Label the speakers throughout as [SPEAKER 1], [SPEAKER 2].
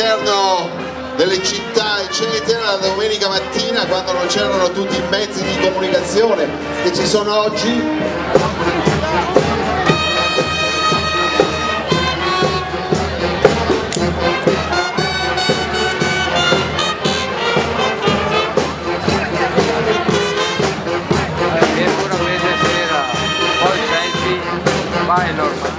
[SPEAKER 1] all'interno delle città eccetera, la domenica mattina quando non c'erano tutti i mezzi di comunicazione che ci sono oggi.
[SPEAKER 2] Vai Norma.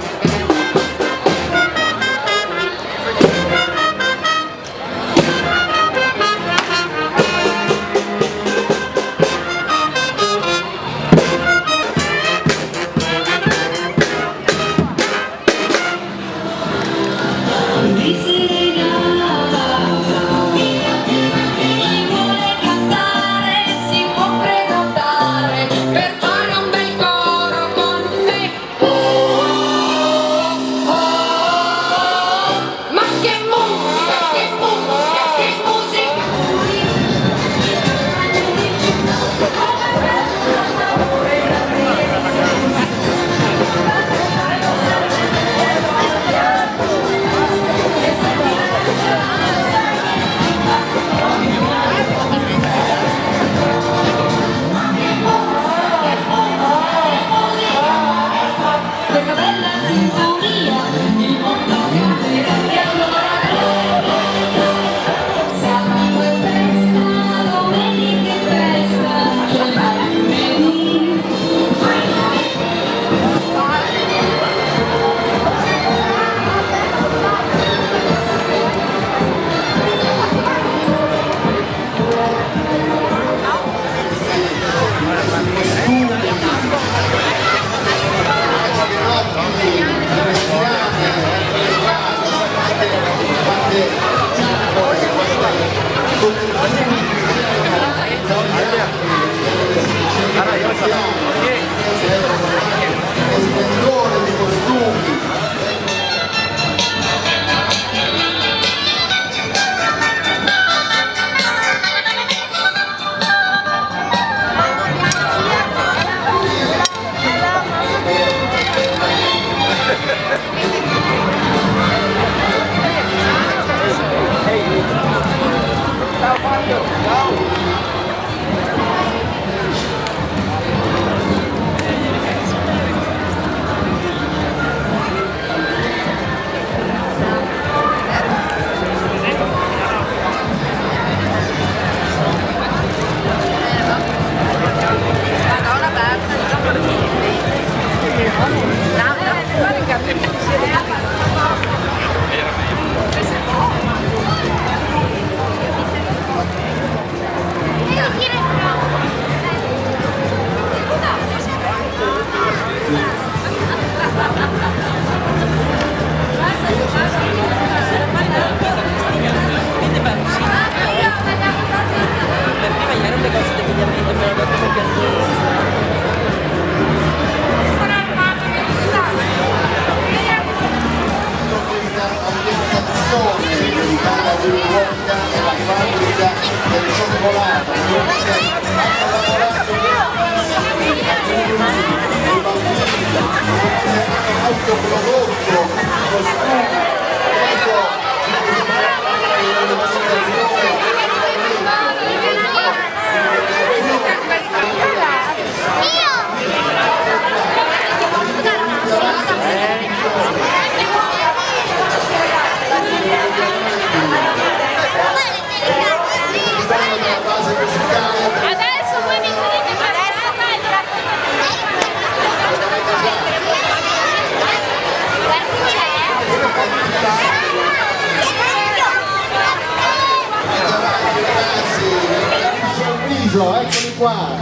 [SPEAKER 1] Eccoli qua,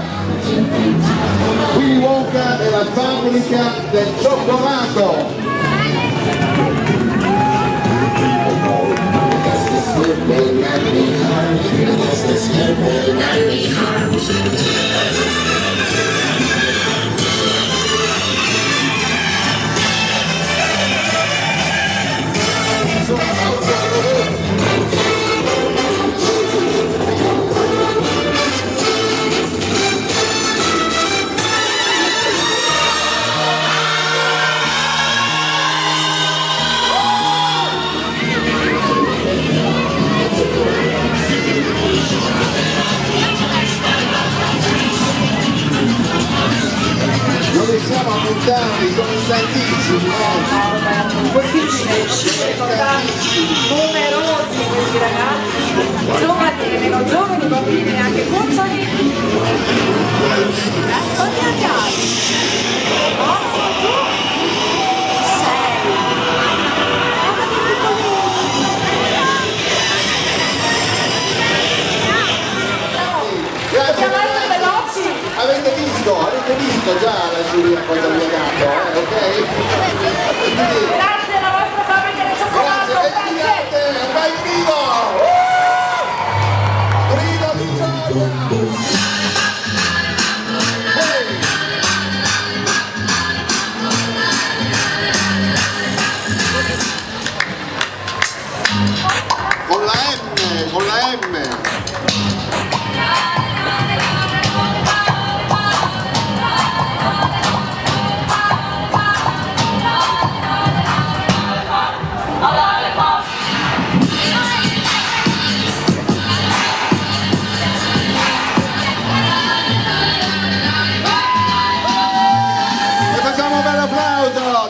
[SPEAKER 1] Willy Wonka e la fabbrica del cioccolato. siamo ammontati, sono tantissimi.
[SPEAKER 2] Possibile, numerosi questi ragazzi, giovani e meno giovani, bambini e anche cuccioli. Quanti anni hai? 8, tu? 6. Possiamo essere veloci?
[SPEAKER 1] Avete visto già la giuria cosa vi ha dato, ok? Quindi,
[SPEAKER 2] Grazie alla vostra fabbrica di cioccolato,
[SPEAKER 1] grazie, vai vivo! Grido di gioia! Con la M, con la M!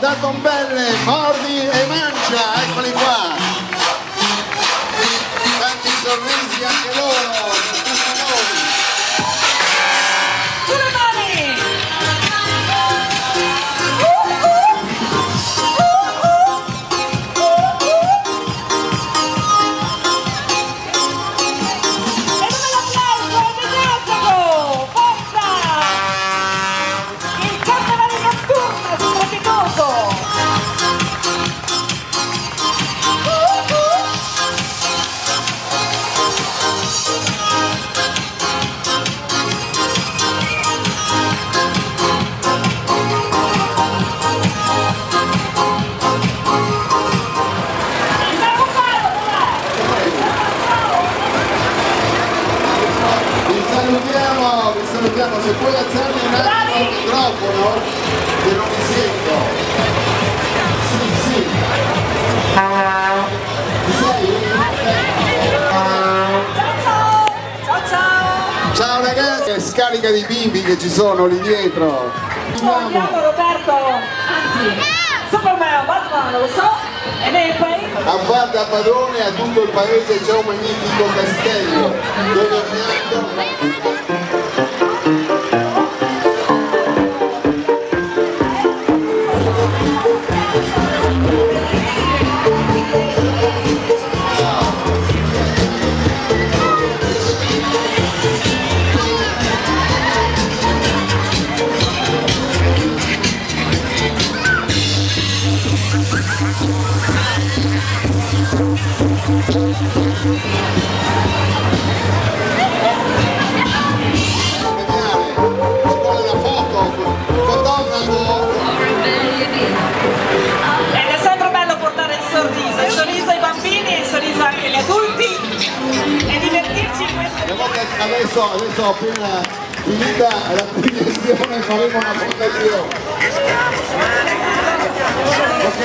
[SPEAKER 1] Da Tombelle, mordi e mangia, eccoli qua, tanti sorrisi anche loro, tutti noi.
[SPEAKER 2] sulle mani! E dove l'applauso, entusiasmo, forza! Il carnevale notturno strepitoso!
[SPEAKER 1] Vi salutiamo, se puoi alzarmi un attimo il microfono, che non mi sento. Sì, sì. Ci sei?
[SPEAKER 2] Ciao ciao!
[SPEAKER 1] Ciao ragazzi, che scarica di bimbi che ci sono lì dietro.
[SPEAKER 2] Andiamo Roberto, anzi, Superman, Batman, lo so, e lei poi?
[SPEAKER 1] A far da padrone a tutto il paese c'è un magnifico castello dove
[SPEAKER 2] Ed è sempre bello portare il sorriso ai bambini e il sorriso anche agli adulti e divertirci in questo.
[SPEAKER 1] adesso appena finita la premiazione faremo una fondazione. Ok.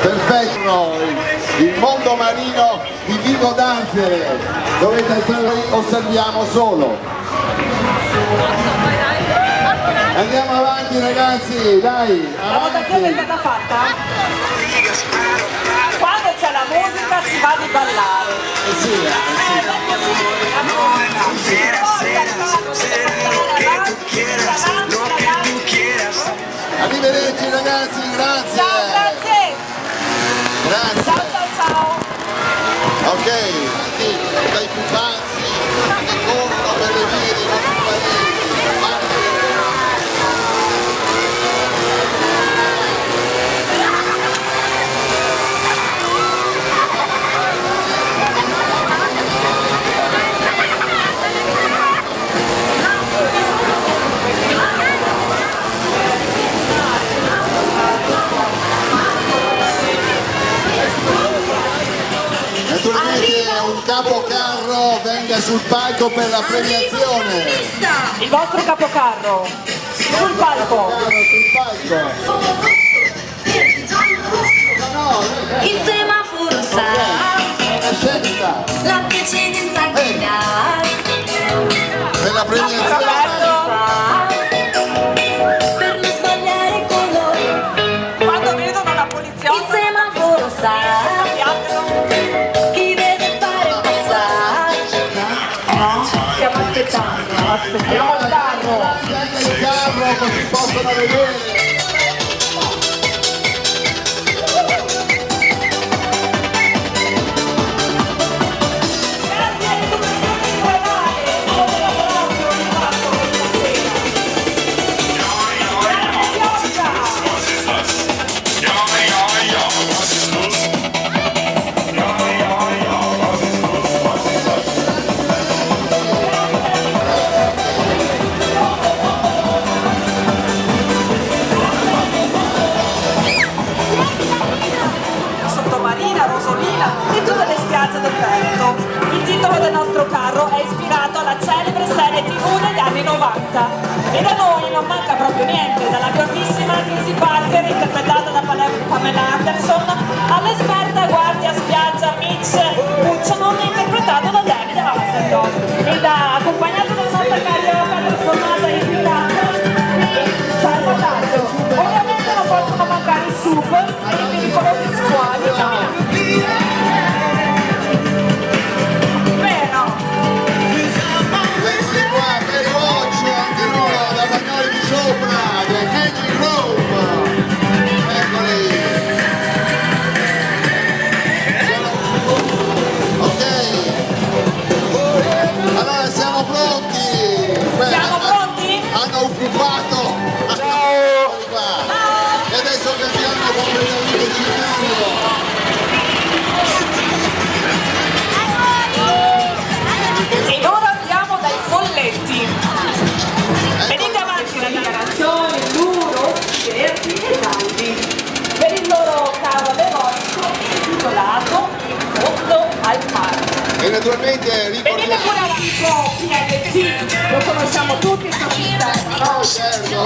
[SPEAKER 1] Perfetto, il mondo marino di Vivo Danze, dovete essere, osserviamo solo. Andiamo avanti ragazzi, dai!
[SPEAKER 2] La votazione è stata fatta? Quando c'è la musica si va di ballare.
[SPEAKER 1] Sì. Arrivederci ragazzi, grazie!
[SPEAKER 2] Ciao, grazie!
[SPEAKER 1] Grazie!
[SPEAKER 2] Ciao, ciao, ciao!
[SPEAKER 1] Ok, dai pupazzi che corrono per le vie dei nostri paesi. Naturalmente un capocarro venga sul palco per la premiazione.
[SPEAKER 2] Il vostro capocarro sul palco.
[SPEAKER 1] Sul palco.
[SPEAKER 3] Il semaforo sa,
[SPEAKER 1] È una scelta.
[SPEAKER 3] la precedenza che dà,
[SPEAKER 1] per la premiazione.
[SPEAKER 3] Per non sbagliare colore,
[SPEAKER 2] Quando vedono la poliziotta,
[SPEAKER 3] il semaforo sa, chi deve fare il passaggio. Stiamo aspettando, aspettiamo il carro.
[SPEAKER 1] Il carro così possono vedere.
[SPEAKER 2] Sottomarina, Rosolina e tutte le spiagge del Veneto. Il titolo del nostro carro è ispirato alla celebre serie TV degli anni 90 e da noi non manca proprio niente, dalla biondissima Casey Parker interpretata da Pamela Anderson all'esperta guardia spiaggia Mitch Buchanan interpretato da David Hasselhoff e accompagnato da un'altra carioca trasformata in pirata e salvataggio. Ovviamente non possono mancare i super e i pericolosi squali. Vero?
[SPEAKER 1] Eccoli qua, per oggi anche loro da Bagnoli di Sopra, del Magic Room. Eccoli. Ok. Allora siamo pronti.
[SPEAKER 2] Siamo pronti?
[SPEAKER 1] Hanno occupato.
[SPEAKER 2] Ciao!
[SPEAKER 1] E adesso cambiamo completamente il scenario.
[SPEAKER 2] Ed ora andiamo dai folletti. Venite avanti la dichiarazione blu, rossi, verdi e gialli per il loro carro alegorico intitolato In fondo al mare.
[SPEAKER 1] E naturalmente
[SPEAKER 2] Venite pure
[SPEAKER 1] ricordiamo.
[SPEAKER 2] avanti, PNC, lo conosciamo tutti il suo sistema, no?
[SPEAKER 1] Certo.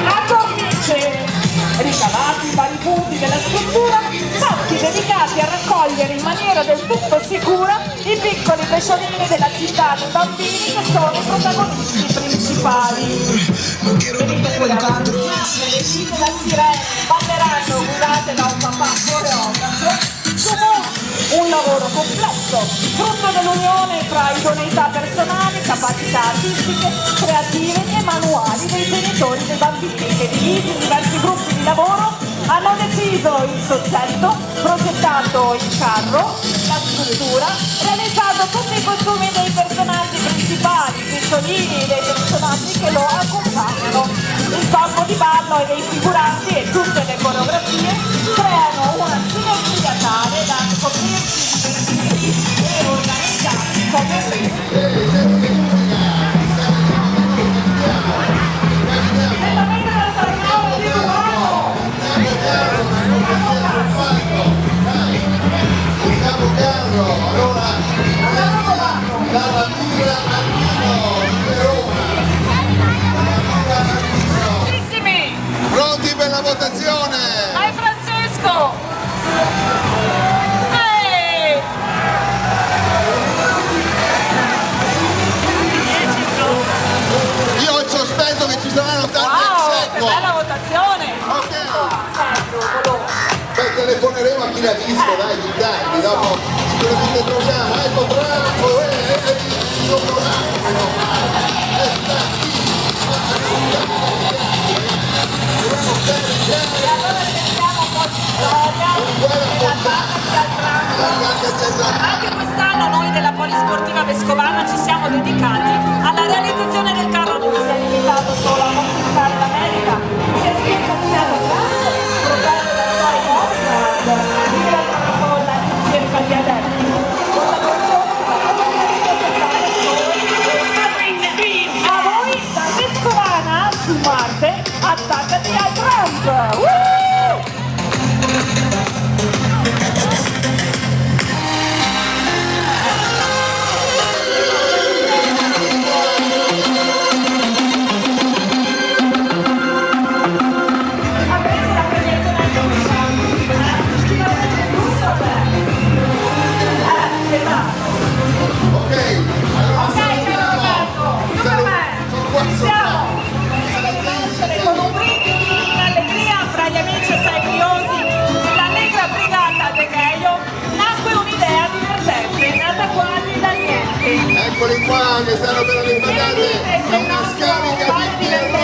[SPEAKER 2] A cornice, ricavati i vari punti della struttura, fatti dedicati a raccogliere in maniera del tutto sicura i piccoli pesciolini della città dei bambini che sono i protagonisti principali. Venite pure avanti, le scie da sirene balleranno guidate da un papà coreografo. Un lavoro complesso, frutto dell'unione tra idoneità personali, capacità artistiche, creative e manuali dei genitori dei bambini che divisi in diversi gruppi di lavoro hanno deciso il soggetto, progettato il carro, la struttura, realizzato tutti i costumi dei personaggi principali, i picciolini dei personaggi che lo accompagnano. Il campo di ballo e dei figuranti e tutte le coreografie creano una sinergia tale da scoprirsi divertiti e organizzati come
[SPEAKER 1] Dalla Mira a di Roma.
[SPEAKER 2] bellissimi!
[SPEAKER 1] Pronti per la votazione?
[SPEAKER 2] Dai Francesco! Ehi!
[SPEAKER 1] Io ho il sospetto che ci saranno tanti
[SPEAKER 2] Wow,
[SPEAKER 1] ex
[SPEAKER 2] che
[SPEAKER 1] equo.
[SPEAKER 2] bella votazione!
[SPEAKER 1] Ok. Beh, telefoneremo a chi l'ha visto, dai, più tardi, dopo sicuramente troviamo, ecco bravo, il
[SPEAKER 2] Anche quest'anno noi della Polisportiva Vescovana ci siamo dedicati alla realizzazione del carro non si è limitato solo a conquistare l'America, si è scritto un piano grande, progetto dalla Toy Mozart, con la ricerca di adepti, a voi da Vescovana su Marte, attaccati al Trump!
[SPEAKER 1] Ok, le patate a una scarica di Pierrot.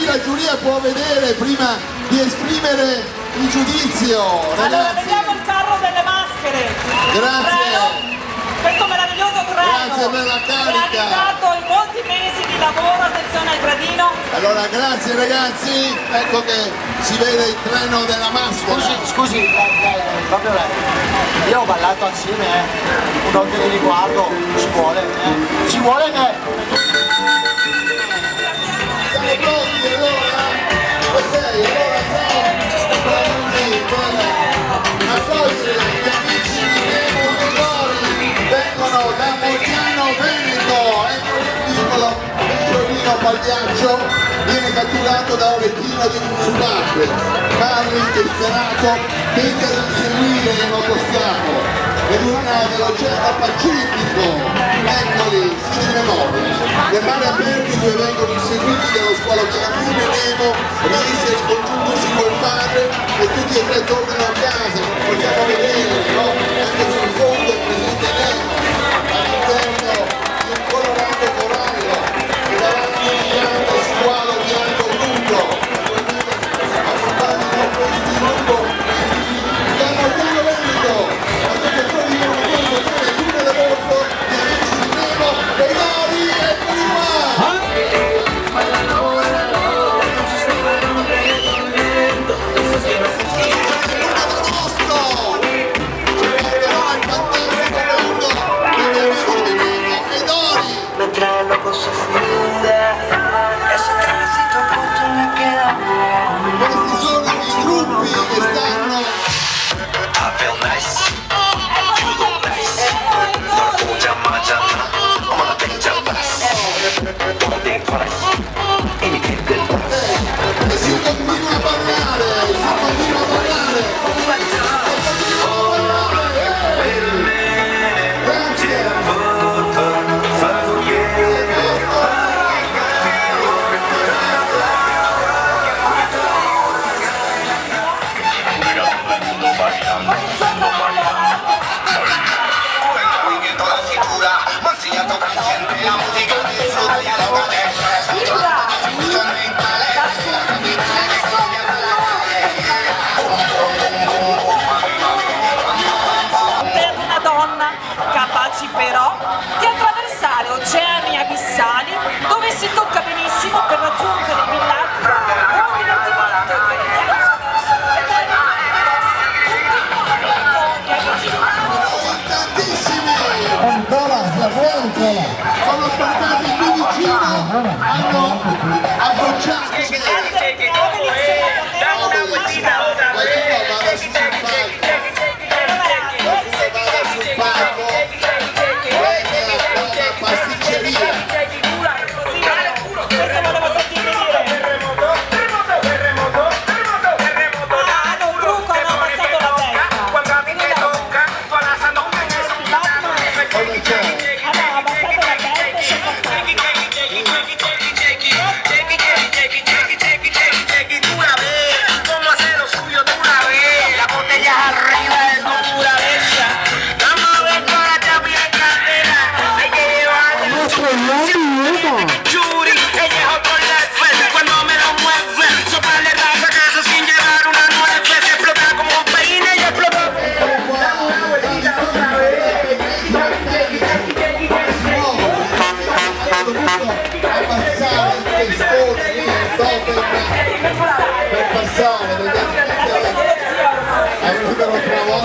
[SPEAKER 1] La giuria può vedere prima di esprimere il giudizio.
[SPEAKER 2] Allora vediamo il carro delle maschere.
[SPEAKER 1] Grazie.
[SPEAKER 2] Questo meraviglioso treno.
[SPEAKER 1] Grazie per la carica.
[SPEAKER 2] Realizzato in molti mesi di lavoro, attenzione al gradino.
[SPEAKER 1] Allora grazie ragazzi, ecco che si vede il treno della maschera.
[SPEAKER 4] Scusi, proprio lei. Io ho ballato assieme, un occhio di riguardo, ci vuole che...
[SPEAKER 1] Siamo pronti allora? Ok, allora siamo pronti per accogliere gli amici di Nemo Vigori, vengono da Mogliano Veneto, ecco il piccolo pesciolino pagliaccio, viene catturato da Orecchino di Musulate, Marley disperato tenta di inseguire il motoscafo. Ed una dell'Oceano Pacifico, eccoli, si memoria. Nel mare aperto i due vengono inseguiti dallo squalo Carafine e Nemo, riesce ricongiungersi col padre e tutti e tre tornano a casa, possiamo vedere, no? Anche sul fondo è presente Nemo, all'interno di un colorato corallo, e davanti a un grande squalo bianco-bruno, accompagnano questi lungo, da Mogliano Veneto. Questi sono i gruppi che stanno e si continua a parlare,
[SPEAKER 2] capaci però di attraversare oceani abissali dove si tocca benissimo per raggiungere i villaggi o un divertimento che
[SPEAKER 1] tantissimi! Sono sbarcati qui vicino, hanno abbocciato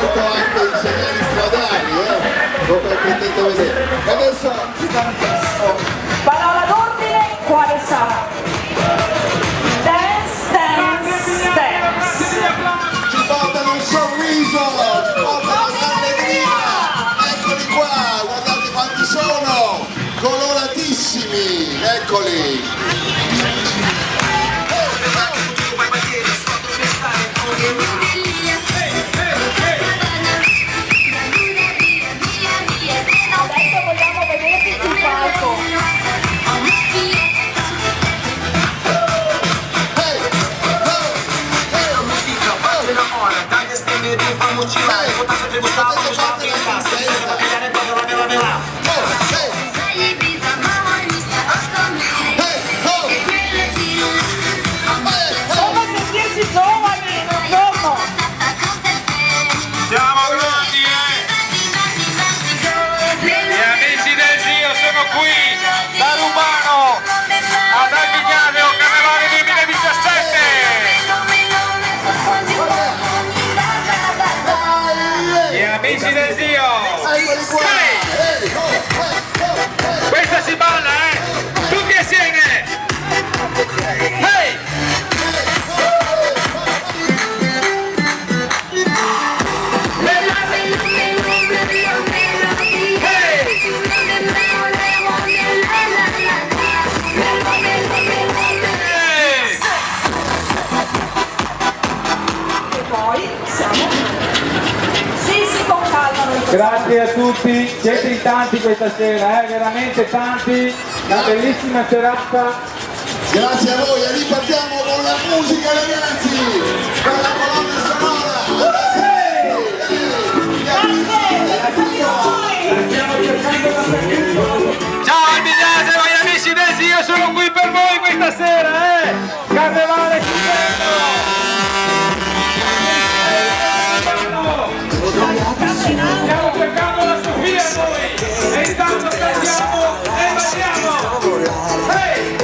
[SPEAKER 1] coinvolto anche i segnali stradali, come potete vedere. E adesso
[SPEAKER 2] Parola d'ordine, quale sarà? Dance, dance, dance.
[SPEAKER 1] ci portano un sorriso, ci portano un'allegria. Eccoli qua, guardate quanti sono, coloratissimi, eccoli.
[SPEAKER 2] Adesso vogliamo vederti sul palco.
[SPEAKER 1] Hey, ho, hey,
[SPEAKER 4] Vamos tirar, eu vou estar tributado, vamos lá brincar.
[SPEAKER 2] Come sentirsi giovani in un giorno.
[SPEAKER 5] Siamo pronti, Gli amici del Zio sono qui, da Rubano ad Albignano, Carnevale 2017. Gli amici del Zio.
[SPEAKER 1] eccoli qua. Hey,
[SPEAKER 5] Questa si balla, tutti assieme. Hey!
[SPEAKER 2] E poi siamo. Sì, con calma noi facciamo.
[SPEAKER 6] Grazie a tutti, siete in tanti questa sera, veramente tanti, una bellissima serata.
[SPEAKER 1] Grazie a voi e ripartiamo con la musica ragazzi, con la colonna sonora.
[SPEAKER 6] Stiamo cercando dappertutto.
[SPEAKER 5] Ciao Albignano, gli amici del Zio sono qui per voi questa sera, Carnevale stupendo!
[SPEAKER 6] Stiamo cercando la Sofia noi, e intanto cantiamo e balliamo. Hey!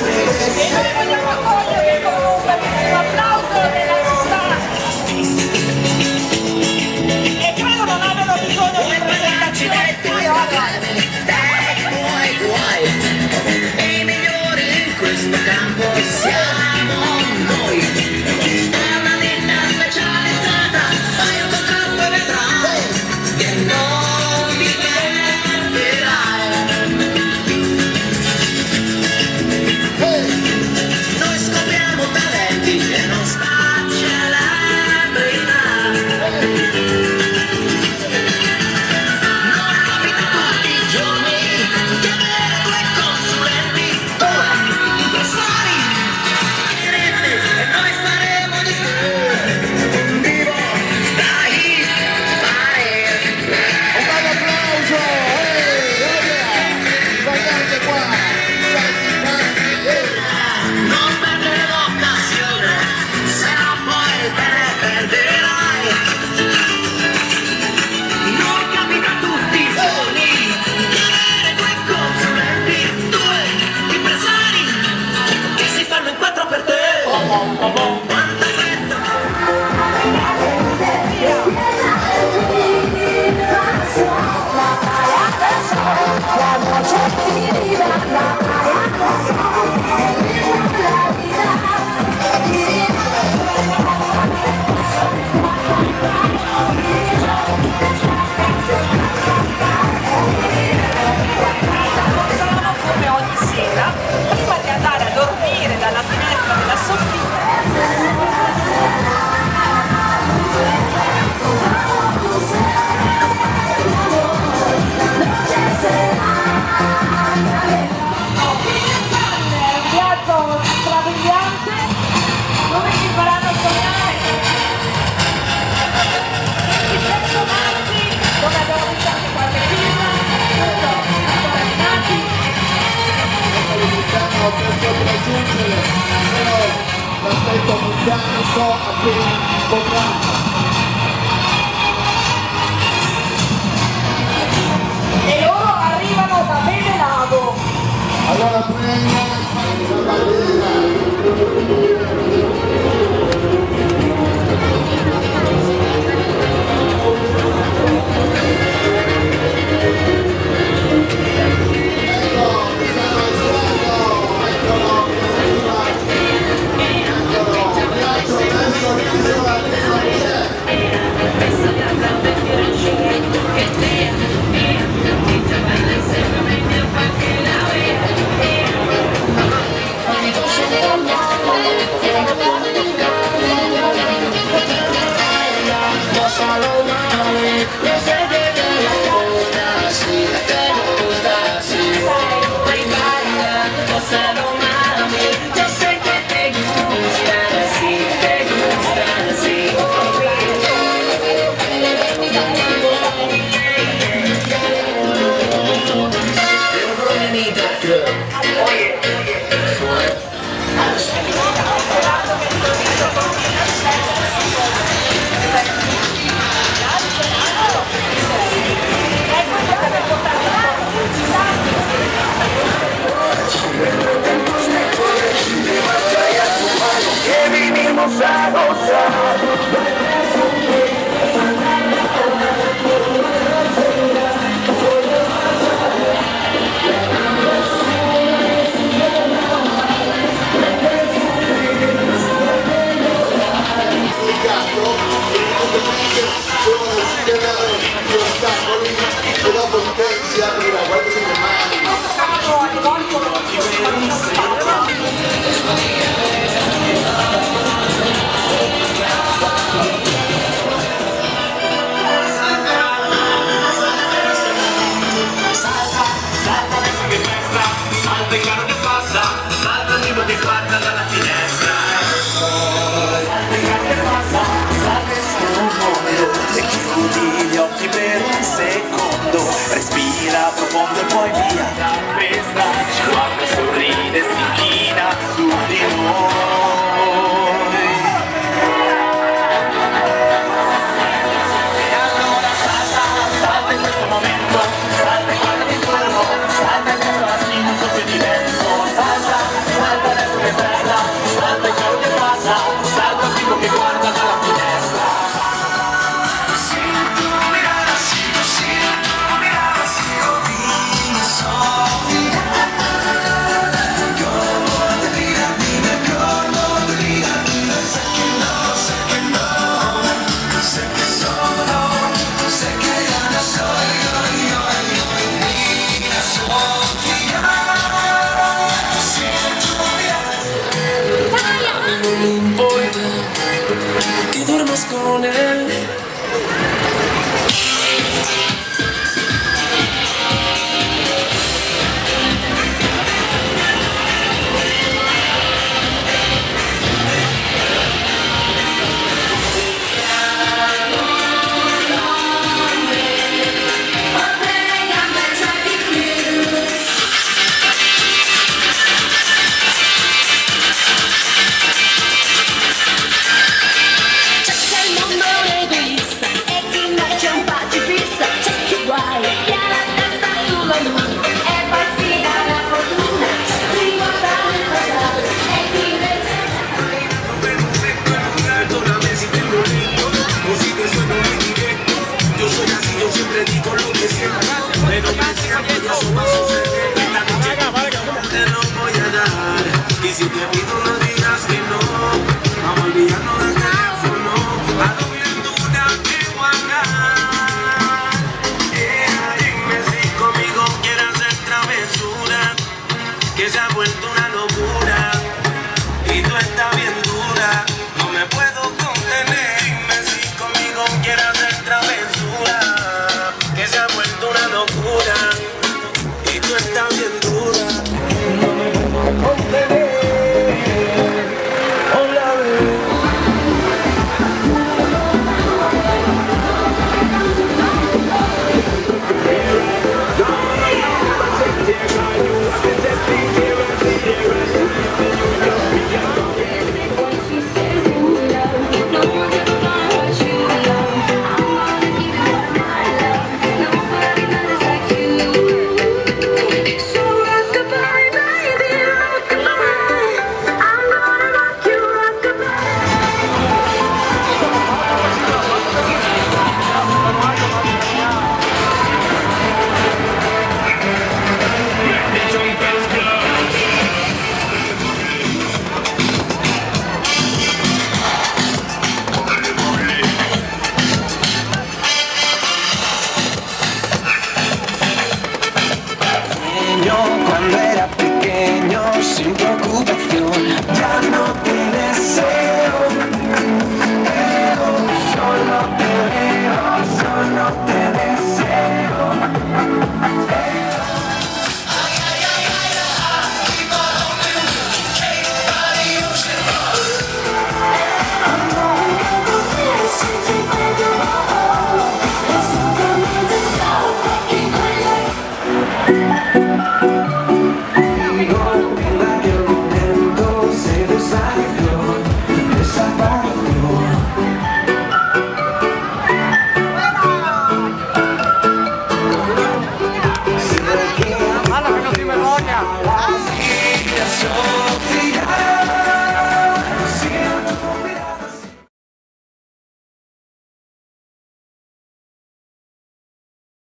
[SPEAKER 2] E noi vogliamo accogliere con un bellissimo applauso della città. E credo non abbiano bisogno di presentazioni ulteriori.
[SPEAKER 7] I migliori in questo campo siamo noi. È una ninna specializzata, fai un contratto e vedrai che non ti perderai. Noi scopriamo talenti e non sta celebrità. Non capita tutti i giorni di avere due consulenti, due impresari, iscritti e noi faremo di più. Vivo dai fare.
[SPEAKER 1] Un bel applauso, guardate qua,
[SPEAKER 7] Non perdere l'occasione, se no poi te ne perderai. Non capita tutti i giorni di avere due consulenti, due impresari che si fanno in quattro per te. Quanta fretta!
[SPEAKER 2] Facciamo come ogni sera, prima di andare a dormire dalla finestra della Sofia. Un viaggio strabiliante dove ci faranno sognare i personaggi, come abbiamo visto anche qualche film, tutto ancora animati.
[SPEAKER 1] stiamo per sopraggiungere però l'aspetto meccanico appena incontrato.
[SPEAKER 2] E loro arrivano da Bevelavo.
[SPEAKER 1] Allora prendo la bandiera.
[SPEAKER 7] vinimos a gozar.
[SPEAKER 1] Sono uscite gli ostacoli e dopo di te si aprirà, guardate le mani.
[SPEAKER 7] Salta adesso che festa, salta il carro che passa, salta il primo che guarda dalla finestra. Salta il carro che passa, salta il suo mondo e chiudi gli occhi per un secondo, respira profondo e poi via. La tempesta ci guarda, sorride, si inchina su di noi.